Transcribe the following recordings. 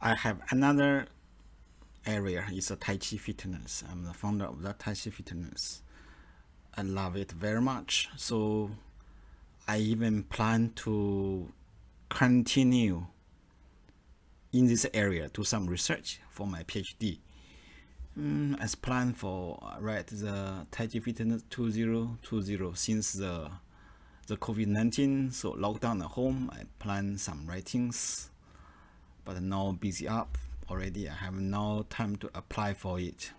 I have another area. It's a Tai Chi Fitness. I'm the founder of that Tai Chi Fitness. I love it very much. So I even plan to continue in this area, do some research for my PhD. As planned for write the Tai Chi Fitness 2020 since the COVID-19, so lockdown at home, I plan some writings, but now busy up already. I have no time to apply for it.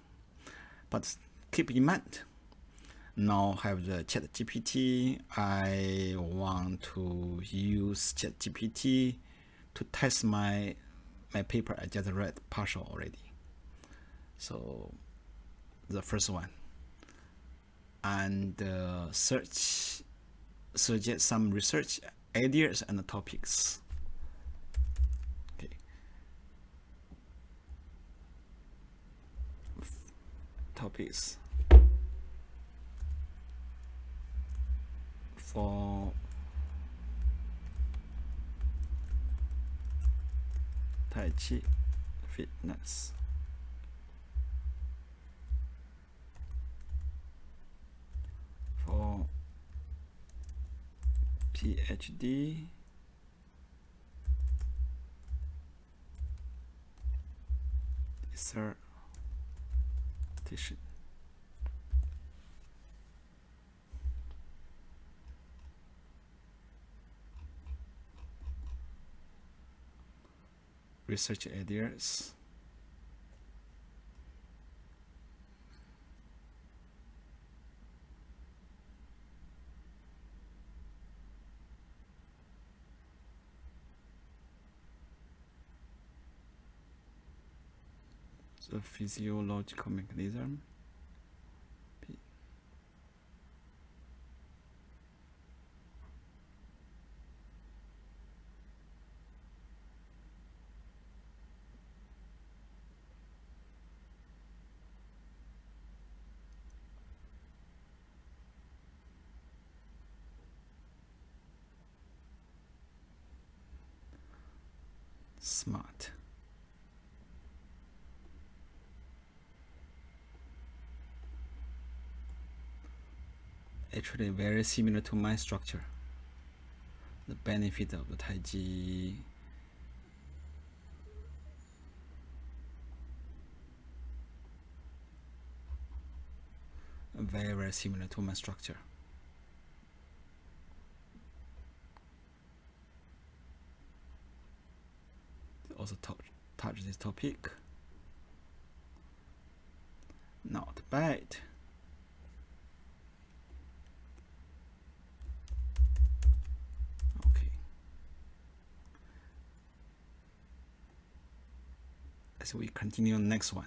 But keep in mind, now have the ChatGPT. I want to use ChatGPT to test my paper. I just read partial already. So the first one, and suggest some research ideas and topics. Okay. Topics for Tai Chi Fitness. For PhD dissertation. Research ideas. The physiological mechanism. Smart. Actually very similar to my structure. The benefit of the Tai Chi very similar to my structure. Also touch this topic. Not bad. Okay. So we continue next one.